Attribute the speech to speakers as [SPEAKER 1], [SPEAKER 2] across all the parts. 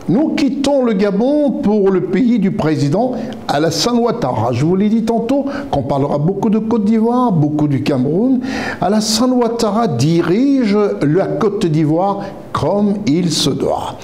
[SPEAKER 1] Nous quittons le Gabon pour le pays du président Alassane Ouattara. Je vous l'ai dit tantôt qu'on parlera beaucoup de Côte d'Ivoire, beaucoup du Cameroun. Alassane Ouattara dirige la Côte d'Ivoire comme il se doit.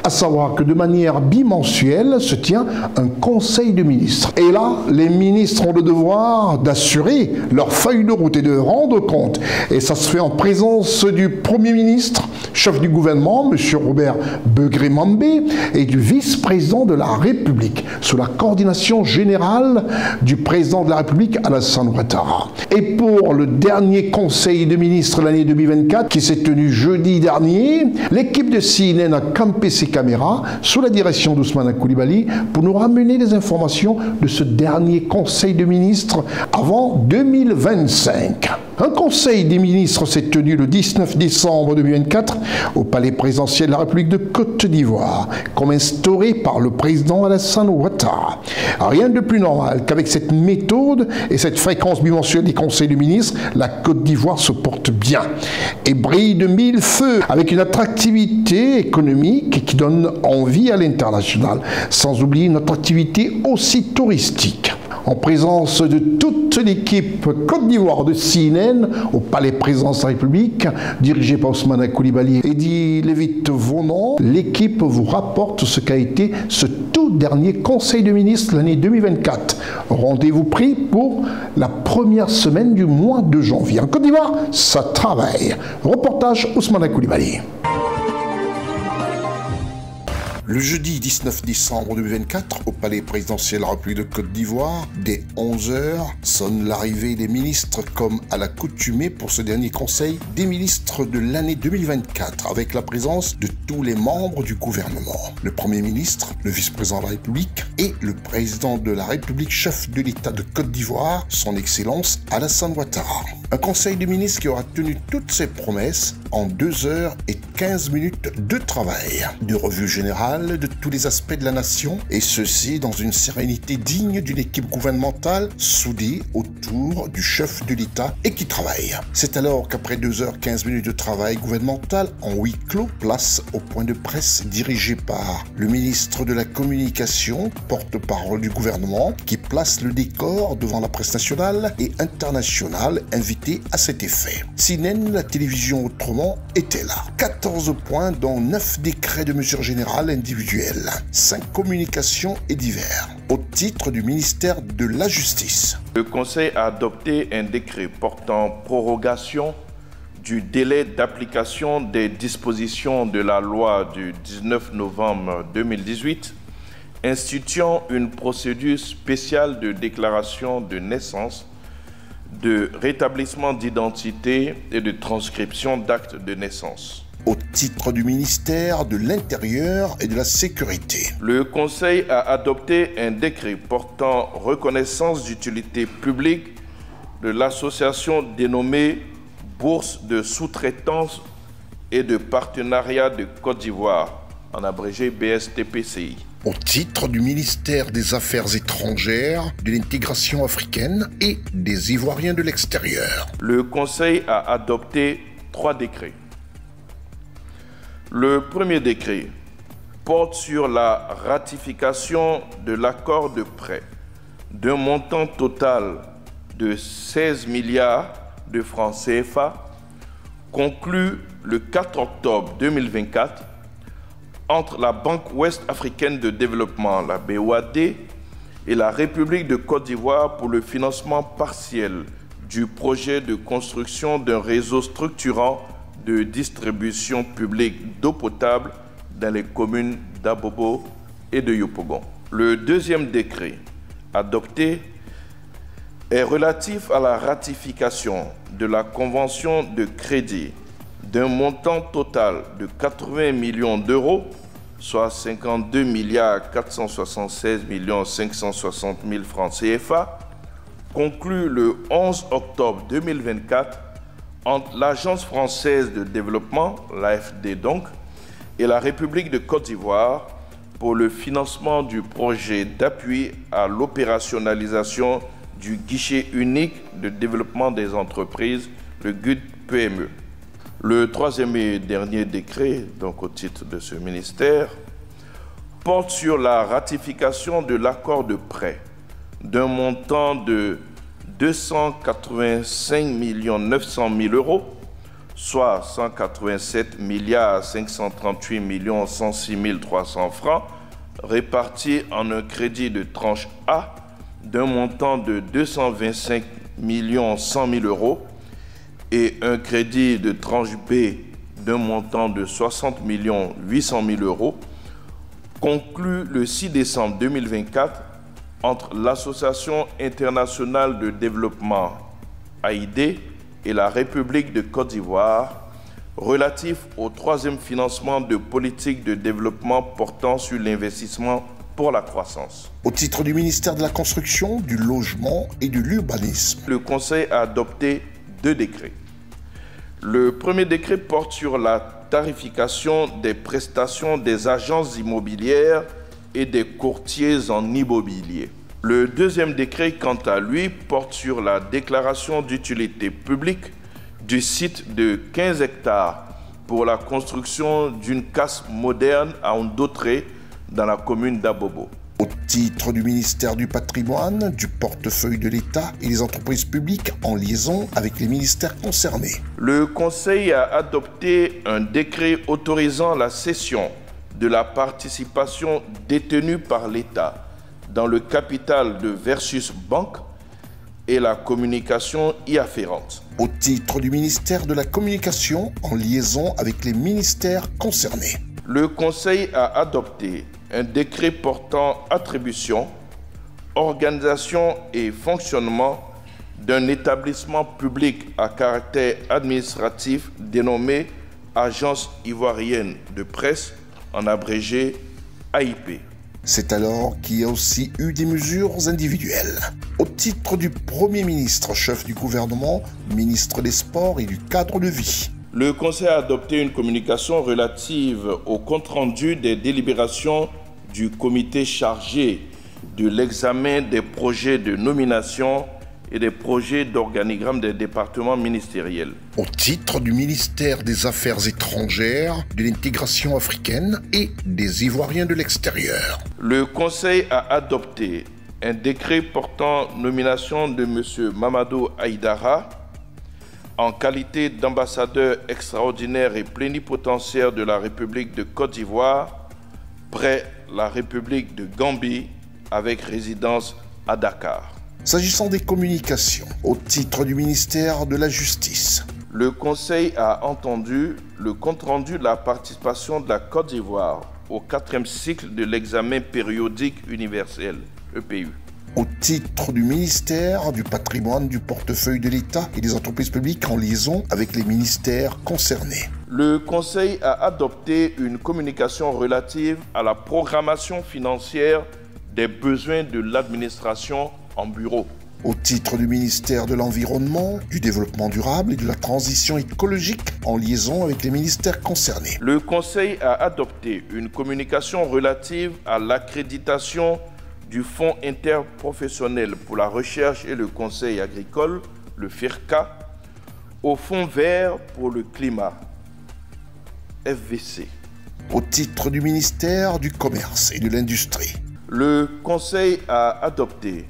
[SPEAKER 1] À savoir que de manière bimensuelle se tient un conseil de ministres. Et là, les ministres ont le devoir d'assurer leur feuille de route et de rendre compte. Et ça se fait en présence du Premier ministre, chef du gouvernement, M. Robert Begré-Mambé, et du vice-président de la République, sous la coordination générale du président de la République, Alassane Ouattara. Et pour le dernier conseil de ministres de l'année 2024, qui s'est tenu jeudi dernier, l'équipe de CNN a campé ses caméras sous la direction d'Ousmane Coulibaly pour nous ramener des informations de ce dernier conseil de ministres avant 2025. Un conseil des ministres s'est tenu le 19 décembre 2024 au palais présidentiel de la République de Côte d'Ivoire, comme instauré par le président Alassane Ouattara. Rien de plus normal qu'avec cette méthode et cette fréquence bimensuelle des conseils de ministres, la Côte d'Ivoire se porte bien et brille de mille feux avec une attractivité économique qui donne envie à l'international, sans oublier notre activité aussi touristique. En présence de toute l'équipe Côte d'Ivoire de CNN au palais présidentiel de la République, dirigé par Ousmane Coulibaly et Eddy Lévite-Vaugnan, l'équipe vous rapporte ce qu'a été ce tout dernier Conseil de ministres de l'année 2024. Rendez-vous pris pour la première semaine du mois de janvier. En Côte d'Ivoire, ça travaille. Reportage Ousmane Coulibaly.
[SPEAKER 2] Le jeudi 19 décembre 2024, au palais présidentiel de la République de Côte d'Ivoire, dès 11 h, sonne l'arrivée des ministres comme à l'accoutumée pour ce dernier conseil des ministres de l'année 2024, avec la présence de tous les membres du gouvernement. Le Premier ministre, le vice-président de la République et le président de la République, chef de l'État de Côte d'Ivoire, son Excellence Alassane Ouattara. Un conseil de ministres qui aura tenu toutes ses promesses en 2 h et 15 minutes de travail, de revue générale de tous les aspects de la nation, et ceci dans une sérénité digne d'une équipe gouvernementale soudée autour du chef de l'État et qui travaille. C'est alors qu'après 2 h 15 minutes de travail gouvernemental en huis clos, place au point de presse dirigé par le ministre de la Communication, porte-parole du gouvernement, qui place le décor devant la presse nationale et internationale invitée à cet effet. CNN, la télévision autrement, était là. 14 points dont 9 décrets de mesures générales individuelles, 5 communications et divers, au titre du ministère de la Justice.
[SPEAKER 3] Le Conseil a adopté un décret portant prorogation du délai d'application des dispositions de la loi du 19 novembre 2018 instituant une procédure spéciale de déclaration de naissance, de rétablissement d'identité et de transcription d'actes de naissance.
[SPEAKER 2] Au titre du ministère de l'Intérieur et de la Sécurité.
[SPEAKER 3] Le Conseil a adopté un décret portant reconnaissance d'utilité publique de l'association dénommée Bourse de sous-traitance et de partenariat de Côte d'Ivoire, en abrégé BSTPCI.
[SPEAKER 2] Au titre du ministère des Affaires étrangères, de l'intégration africaine et des Ivoiriens de l'extérieur.
[SPEAKER 3] Le Conseil a adopté 3 décrets. Le premier décret porte sur la ratification de l'accord de prêt d'un montant total de 16 milliards de francs CFA conclu le 4 octobre 2024 entre la Banque ouest-africaine de développement, la BOAD, et la République de Côte d'Ivoire pour le financement partiel du projet de construction d'un réseau structurant de distribution publique d'eau potable dans les communes d'Abobo et de Yopougon. Le deuxième décret adopté est relatif à la ratification de la convention de crédit d'un montant total de 80 millions d'euros, soit 52 476 560 000 francs CFA, conclu le 11 octobre 2024 entre l'Agence française de développement, l'AFD donc, et la République de Côte d'Ivoire pour le financement du projet d'appui à l'opérationnalisation du guichet unique de développement des entreprises, le GUD-PME. Le troisième et dernier décret, donc au titre de ce ministère, porte sur la ratification de l'accord de prêt d'un montant de 285 900 000 euros, soit 187 538 106 300 francs, répartis en un crédit de tranche A d'un montant de 225 100 000 euros et un crédit de tranche B d'un montant de 60 800 000 euros, conclu le 6 décembre 2024 entre l'Association internationale de développement AID et la République de Côte d'Ivoire relatif au troisième financement de politique de développement portant sur l'investissement pour la croissance.
[SPEAKER 2] Au titre du ministère de la Construction, du Logement et de l'Urbanisme,
[SPEAKER 3] le Conseil a adopté 2 décrets. Le premier décret porte sur la tarification des prestations des agences immobilières et des courtiers en immobilier. Le deuxième décret, quant à lui, porte sur la déclaration d'utilité publique du site de 15 hectares pour la construction d'une casse moderne à Ondautré dans la commune d'Abobo.
[SPEAKER 2] Au titre du ministère du Patrimoine, du portefeuille de l'État et des entreprises publiques en liaison avec les ministères concernés,
[SPEAKER 3] le Conseil a adopté un décret autorisant la cession de la participation détenue par l'État dans le capital de Versus Bank et la communication y afférente.
[SPEAKER 2] Au titre du ministère de la Communication en liaison avec les ministères concernés,
[SPEAKER 3] le Conseil a adopté un décret portant attribution, organisation et fonctionnement d'un établissement public à caractère administratif dénommé Agence ivoirienne de presse, en abrégé AIP.
[SPEAKER 2] C'est alors qu'il y a aussi eu des mesures individuelles. Au titre du Premier ministre, chef du gouvernement, ministre des Sports et du cadre de vie,
[SPEAKER 3] le Conseil a adopté une communication relative au compte-rendu des délibérations du comité chargé de l'examen des projets de nomination et des projets d'organigramme des départements ministériels.
[SPEAKER 2] Au titre du ministère des Affaires étrangères, de l'intégration africaine et des Ivoiriens de l'extérieur,
[SPEAKER 3] le Conseil a adopté un décret portant nomination de M. Mamadou Aïdara en qualité d'ambassadeur extraordinaire et plénipotentiaire de la République de Côte d'Ivoire près la République de Gambie avec résidence à Dakar.
[SPEAKER 2] S'agissant des communications, au titre du ministère de la Justice,
[SPEAKER 3] le Conseil a entendu le compte-rendu de la participation de la Côte d'Ivoire au 4e cycle de l'examen périodique universel, EPU.
[SPEAKER 2] Au titre du ministère du Patrimoine, du portefeuille de l'État et des entreprises publiques en liaison avec les ministères concernés,
[SPEAKER 3] le Conseil a adopté une communication relative à la programmation financière des besoins de l'administration en bureau.
[SPEAKER 2] Au titre du ministère de l'Environnement, du Développement durable et de la Transition écologique en liaison avec les ministères concernés,
[SPEAKER 3] le Conseil a adopté une communication relative à l'accréditation du Fonds interprofessionnel pour la recherche et le conseil agricole, le FIRCA, au Fonds vert pour le climat, FVC.
[SPEAKER 2] Au titre du ministère du Commerce et de l'Industrie,
[SPEAKER 3] le Conseil a adopté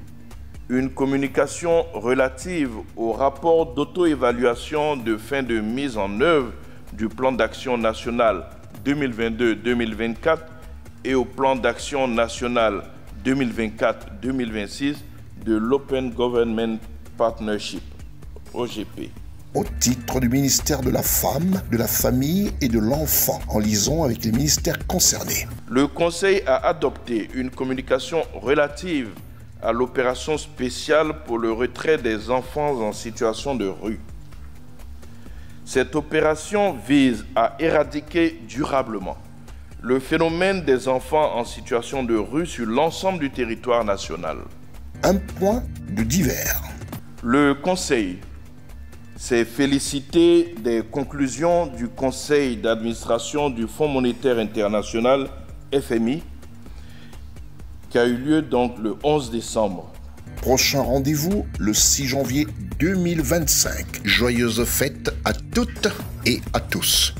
[SPEAKER 3] une communication relative au rapport d'auto-évaluation de fin de mise en œuvre du plan d'action national 2022-2024 et au plan d'action national 2024-2026 de l'Open Government Partnership, OGP.
[SPEAKER 2] Au titre du ministère de la Femme, de la Famille et de l'Enfant, en liaison avec les ministères concernés,
[SPEAKER 3] le Conseil a adopté une communication relative à l'opération spéciale pour le retrait des enfants en situation de rue. Cette opération vise à éradiquer durablement le phénomène des enfants en situation de rue sur l'ensemble du territoire national.
[SPEAKER 2] Un point de divers.
[SPEAKER 3] Le Conseil s'est félicité des conclusions du Conseil d'administration du Fonds monétaire international, FMI, qui a eu lieu donc le 11 décembre.
[SPEAKER 2] Prochain rendez-vous le 6 janvier 2025. Joyeuses fêtes à toutes et à tous.